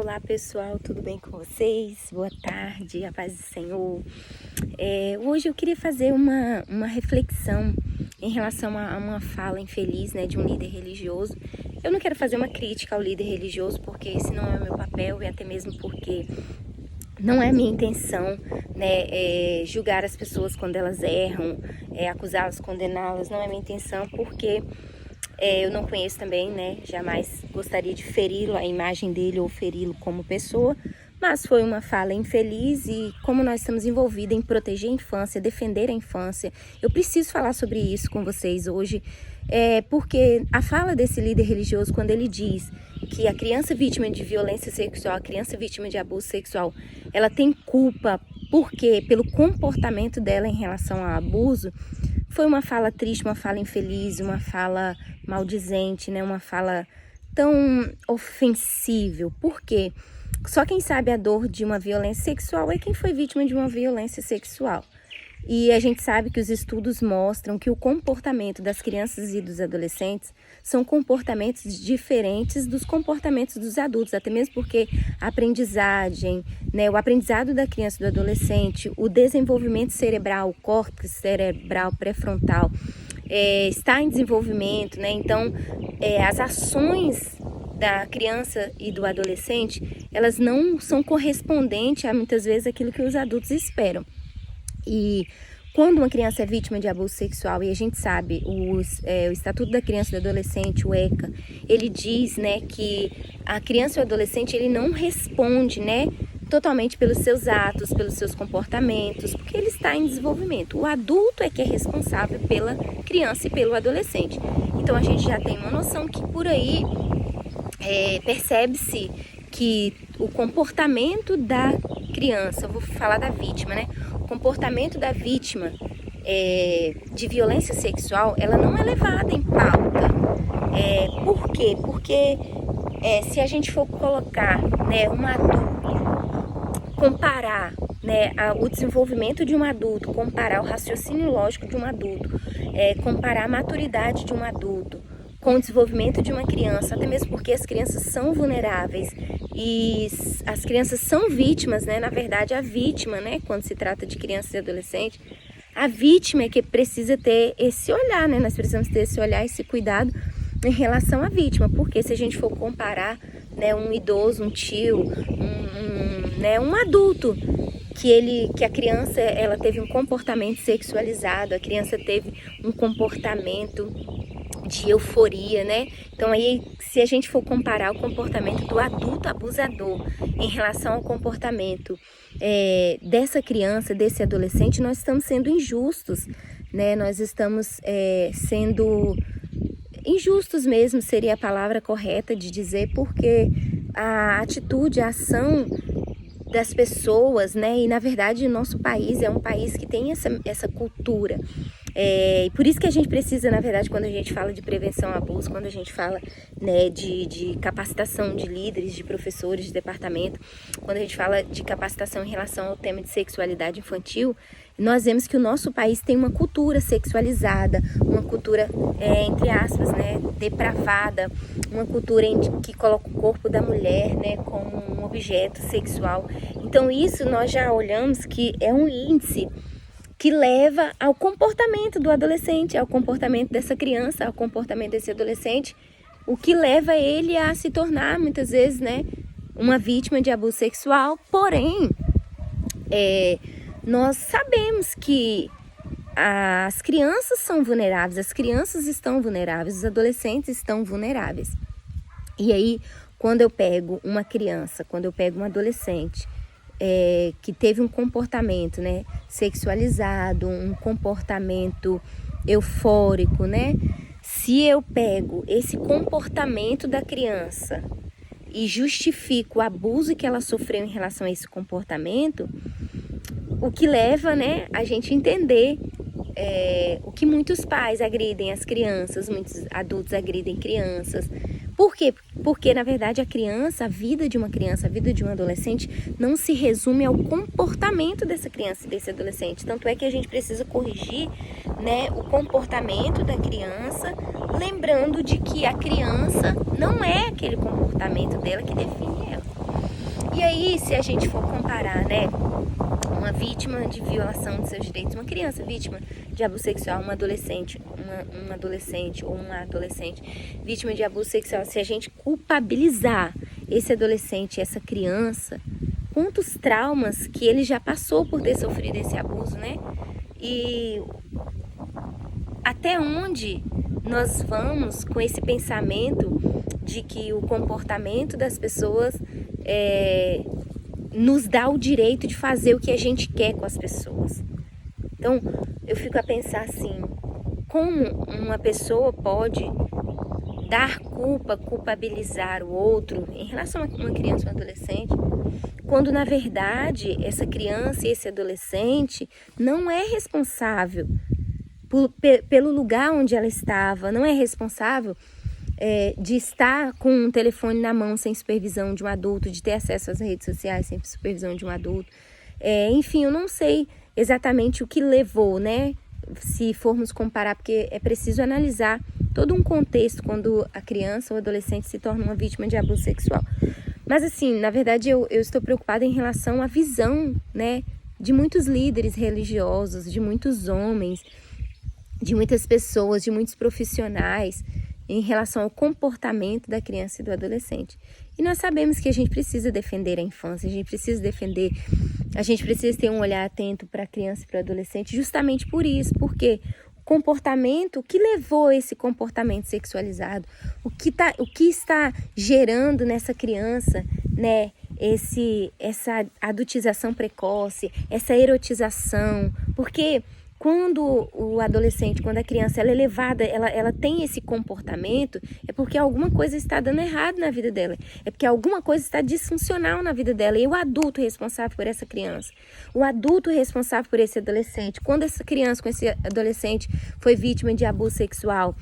Olá pessoal, tudo bem com vocês? Boa tarde, a paz do Senhor. Hoje eu queria fazer uma reflexão em relação a uma fala infeliz, de um líder religioso. Eu não quero fazer uma crítica ao líder religioso, porque esse não é o meu papel, e até mesmo porque não é a minha intenção, julgar as pessoas quando elas erram, acusá-las, condená-las. Não é a minha intenção, porque eu não conheço também, jamais gostaria de feri-lo, a imagem dele, ou feri-lo como pessoa, mas foi uma fala infeliz. E como nós estamos envolvidos em proteger a infância, defender a infância, eu preciso falar sobre isso com vocês hoje, porque a fala desse líder religioso, quando ele diz que a criança vítima de violência sexual, a criança vítima de abuso sexual, ela tem culpa pelo comportamento dela em relação ao abuso, foi uma fala triste, uma fala infeliz, uma fala maldizente, uma fala tão ofensível. Por quê? Só quem sabe a dor de uma violência sexual é quem foi vítima de uma violência sexual. E a gente sabe que os estudos mostram que o comportamento das crianças e dos adolescentes são comportamentos diferentes dos comportamentos dos adultos, até mesmo porque a aprendizagem, o aprendizado da criança e do adolescente, o desenvolvimento cerebral, o córtex cerebral pré-frontal, está em desenvolvimento, Então, as ações da criança e do adolescente, elas não são correspondentes a, muitas vezes, aquilo que os adultos esperam. E quando uma criança é vítima de abuso sexual, e a gente sabe, o Estatuto da Criança e do Adolescente, o ECA, ele diz, que a criança e o adolescente, ele não responde, totalmente pelos seus atos, pelos seus comportamentos, porque ele está em desenvolvimento. O adulto é que é responsável pela criança e pelo adolescente. Então a gente já tem uma noção que por aí percebe-se que o comportamento da criança, eu vou falar da vítima, o comportamento da vítima de violência sexual, ela não é levada em pauta. Por quê? Porque se a gente for colocar um adulto, comparar o desenvolvimento de um adulto, comparar o raciocínio lógico de um adulto, comparar a maturidade de um adulto com o desenvolvimento de uma criança, até mesmo porque as crianças são vulneráveis e as crianças são vítimas, na verdade a vítima, quando se trata de crianças e adolescentes, a vítima é que precisa ter esse olhar, nós precisamos ter esse olhar, esse cuidado em relação à vítima, porque se a gente for comparar, um idoso, um tio, um adulto, que a criança ela teve um comportamento sexualizado, a criança teve um comportamento de euforia, Então aí, se a gente for comparar o comportamento do adulto abusador em relação ao comportamento dessa criança, desse adolescente, nós estamos sendo injustos, Nós estamos sendo injustos mesmo, seria a palavra correta de dizer, porque a atitude, a ação das pessoas, E na verdade o nosso país é um país que tem essa cultura. E por isso que a gente precisa, na verdade, quando a gente fala de prevenção ao abuso, quando a gente fala de capacitação de líderes, de professores de departamento, quando a gente fala de capacitação em relação ao tema de sexualidade infantil, nós vemos que o nosso país tem uma cultura sexualizada, uma cultura, entre aspas, depravada, uma cultura que coloca o corpo da mulher, como um objeto sexual. Então isso nós já olhamos que é um índice que leva ao comportamento do adolescente, ao comportamento dessa criança, ao comportamento desse adolescente, o que leva ele a se tornar, muitas vezes, uma vítima de abuso sexual. Porém, nós sabemos que as crianças são vulneráveis, as crianças estão vulneráveis, os adolescentes estão vulneráveis. E aí, quando eu pego uma criança, quando eu pego um adolescente, que teve um comportamento sexualizado, um comportamento eufórico, Se eu pego esse comportamento da criança e justifico o abuso que ela sofreu em relação a esse comportamento, o que leva, a gente entender o que muitos pais agridem as crianças, muitos adultos agridem crianças. Por quê? Porque, na verdade, a vida de uma criança, a vida de um adolescente não se resume ao comportamento dessa criança e desse adolescente. Tanto é que a gente precisa corrigir, o comportamento da criança, lembrando de que a criança não é aquele comportamento dela que define ela. E aí, se a gente for comparar, né, uma vítima de violação de seus direitos, uma criança vítima de abuso sexual, um adolescente ou uma adolescente vítima de abuso sexual, se a gente culpabilizar esse adolescente, essa criança, quantos traumas que ele já passou por ter sofrido esse abuso, né? E até onde nós vamos com esse pensamento de que o comportamento das pessoas nos dá o direito de fazer o que a gente quer com as pessoas. Então, eu fico a pensar assim, como uma pessoa pode dar culpa, culpabilizar o outro em relação a uma criança ou um adolescente, quando na verdade essa criança e esse adolescente não é responsável pelo lugar onde ela estava, não é responsável de estar com um telefone na mão sem supervisão de um adulto, de ter acesso às redes sociais sem supervisão de um adulto. Enfim, eu não sei exatamente o que levou, né? Se formos comparar, porque é preciso analisar todo um contexto quando a criança ou adolescente se torna uma vítima de abuso sexual. Mas assim, na verdade eu estou preocupada em relação à visão, né, de muitos líderes religiosos, de muitos homens, de muitas pessoas, de muitos profissionais em relação ao comportamento da criança e do adolescente. E nós sabemos que a gente precisa defender a infância, a gente precisa ter um olhar atento para a criança e para o adolescente justamente por isso, porque o comportamento, o que levou esse comportamento sexualizado, o que está gerando nessa criança, né, essa adultização precoce, essa erotização, porque quando o adolescente, quando a criança ela é levada, ela tem esse comportamento, é porque alguma coisa está dando errado na vida dela. É porque alguma coisa está disfuncional na vida dela. E o adulto responsável por essa criança, o adulto responsável por esse adolescente, quando essa criança com esse adolescente foi vítima de abuso sexual,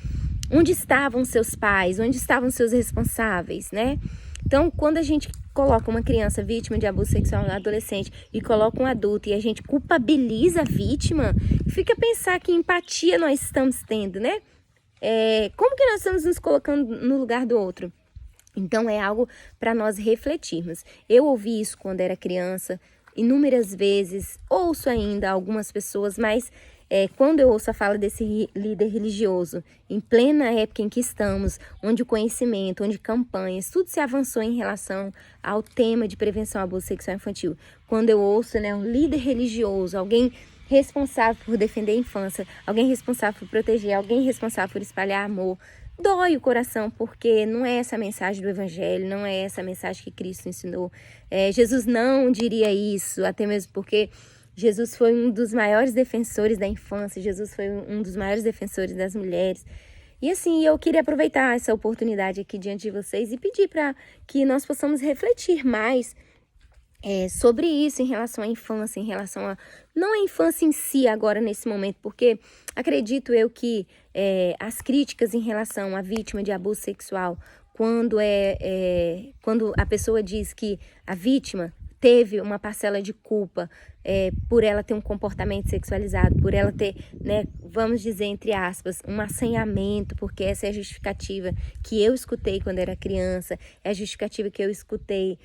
onde estavam seus pais, onde estavam seus responsáveis, né? Então, quando a gente coloca uma criança vítima de abuso sexual, um adolescente, e coloca um adulto e a gente culpabiliza a vítima, fica a pensar que empatia nós estamos tendo, né? Como que nós estamos nos colocando no lugar do outro? Então, é algo para nós refletirmos. Eu ouvi isso quando era criança, inúmeras vezes, ouço ainda algumas pessoas, mas quando eu ouço a fala desse líder religioso, em plena época em que estamos, onde o conhecimento, onde campanhas, tudo se avançou em relação ao tema de prevenção ao abuso sexual infantil. Quando eu ouço, né, um líder religioso, alguém responsável por defender a infância, alguém responsável por proteger, alguém responsável por espalhar amor, dói o coração, porque não é essa a mensagem do Evangelho, não é essa a mensagem que Cristo ensinou. Jesus não diria isso, até mesmo porque Jesus foi um dos maiores defensores da infância, Jesus foi um dos maiores defensores das mulheres. E assim, eu queria aproveitar essa oportunidade aqui diante de vocês e pedir para que nós possamos refletir mais sobre isso em relação à infância, em relação a... não a infância em si agora nesse momento, porque acredito eu que as críticas em relação à vítima de abuso sexual, quando a pessoa diz que a vítima teve uma parcela de culpa por ela ter um comportamento sexualizado, por ela ter, né, vamos dizer entre aspas, um assanhamento, porque essa é a justificativa que eu escutei quando era criança, é a justificativa que eu escutei,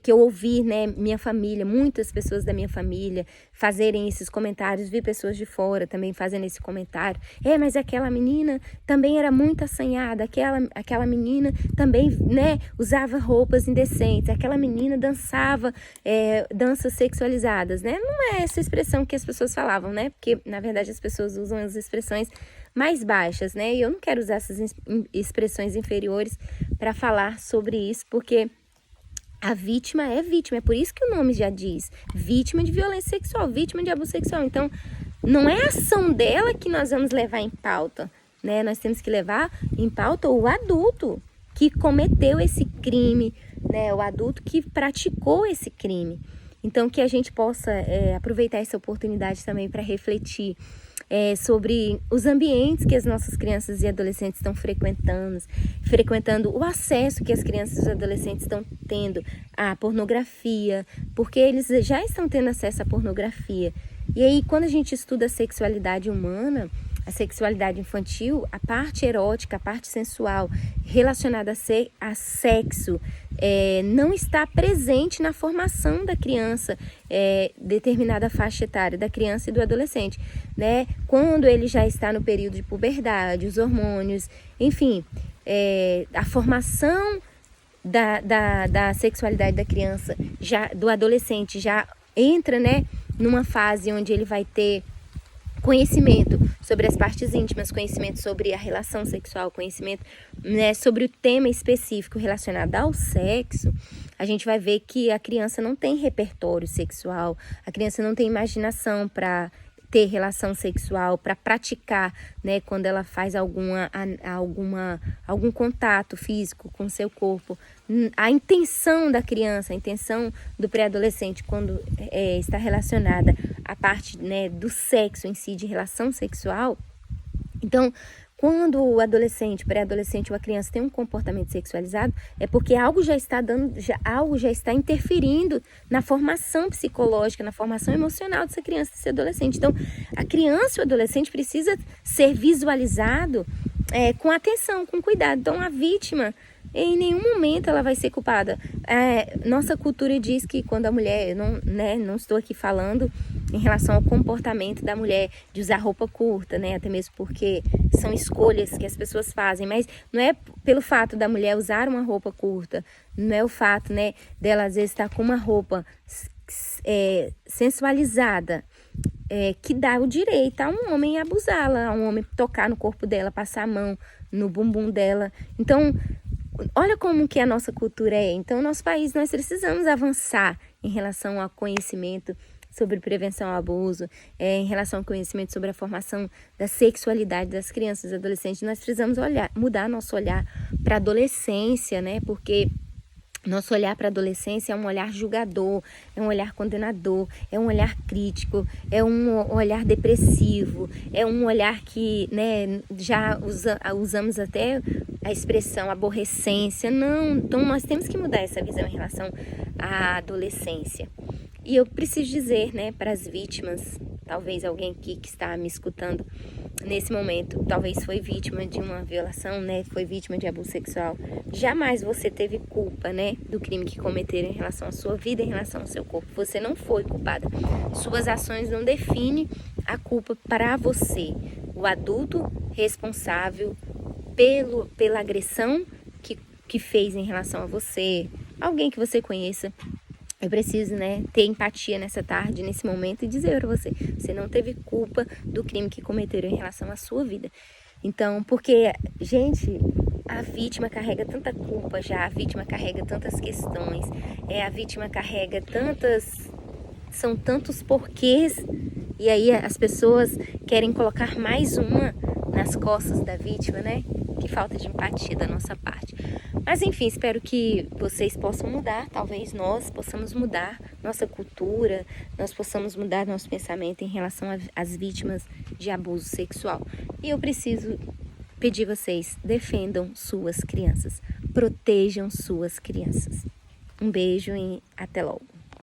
que eu ouvi, né, minha família, muitas pessoas da minha família fazerem esses comentários, vi pessoas de fora também fazendo esse comentário, mas aquela menina também era muito assanhada, aquela menina também, né, usava roupas indecentes, aquela menina dançava danças sexualizadas, né, não é essa expressão que as pessoas falavam, né, porque na verdade as pessoas usam as expressões mais baixas, né, e eu não quero usar essas expressões inferiores para falar sobre isso, porque a vítima é vítima, é por isso que o nome já diz, vítima de violência sexual, vítima de abuso sexual. Então, não é a ação dela que nós vamos levar em pauta, né? Nós temos que levar em pauta o adulto que cometeu esse crime, né? O adulto que praticou esse crime. Então, que a gente possa aproveitar essa oportunidade também para refletir sobre os ambientes que as nossas crianças e adolescentes estão frequentando, o acesso que as crianças e adolescentes estão tendo à pornografia, porque eles já estão tendo acesso à pornografia. E aí, quando a gente estuda a sexualidade humana, a sexualidade infantil, a parte erótica, a parte sensual relacionada a sexo, não está presente na formação da criança, determinada faixa etária da criança e do adolescente, né? Quando ele já está no período de puberdade, os hormônios, enfim, a formação da sexualidade da criança, do adolescente, já entra, né, numa fase onde ele vai ter conhecimento sobre as partes íntimas, conhecimento sobre a relação sexual, conhecimento, né, sobre o tema específico relacionado ao sexo. A gente vai ver que a criança não tem repertório sexual, a criança não tem imaginação para ter relação sexual, para praticar, né, quando ela faz algum contato físico com o seu corpo. A intenção da criança, a intenção do pré-adolescente quando está relacionada à parte, né, do sexo em si, de relação sexual. Então, quando o adolescente, pré-adolescente ou a criança tem um comportamento sexualizado, é porque algo já está interferindo na formação psicológica, na formação emocional dessa criança, desse adolescente. Então, a criança e o adolescente precisa ser visualizado com atenção, com cuidado. Então, a vítima, em nenhum momento ela vai ser culpada. Nossa cultura diz que quando a mulher, não estou aqui falando em relação ao comportamento da mulher de usar roupa curta, né? Até mesmo porque são escolhas que as pessoas fazem, mas não é pelo fato da mulher usar uma roupa curta, não é o fato, né, dela às vezes estar com uma roupa sensualizada, que dá o direito a um homem abusá-la, a um homem tocar no corpo dela, passar a mão no bumbum dela. Então, olha como que a nossa cultura é. Então, no nosso país, nós precisamos avançar em relação ao conhecimento sobre prevenção ao abuso, em relação ao conhecimento sobre a formação da sexualidade das crianças e adolescentes. Nós precisamos mudar nosso olhar para a adolescência, né? Porque nosso olhar para a adolescência é um olhar julgador, é um olhar condenador, é um olhar crítico, é um olhar depressivo, é um olhar que, né, já usamos até a expressão aborrecência. Não, então nós temos que mudar essa visão em relação à adolescência. E eu preciso dizer, né, para as vítimas, talvez alguém aqui que está me escutando nesse momento, talvez foi vítima de uma violação, né, foi vítima de abuso sexual. Jamais você teve culpa, né, do crime que cometeram em relação à sua vida, em relação ao seu corpo. Você não foi culpada. Suas ações não definem a culpa para você. O adulto responsável pela agressão que fez em relação a você, alguém que você conheça. Eu preciso, né, ter empatia nessa tarde, nesse momento, e dizer para você, você não teve culpa do crime que cometeram em relação à sua vida. Então, porque, gente, a vítima carrega tanta culpa já, a vítima carrega tantas questões, a vítima carrega são tantos porquês, e aí as pessoas querem colocar mais uma nas costas da vítima, né? Que falta de empatia da nossa parte. Mas enfim, espero que vocês possam mudar, talvez nós possamos mudar nossa cultura, nós possamos mudar nosso pensamento em relação às vítimas de abuso sexual. E eu preciso pedir vocês, defendam suas crianças, protejam suas crianças. Um beijo e até logo.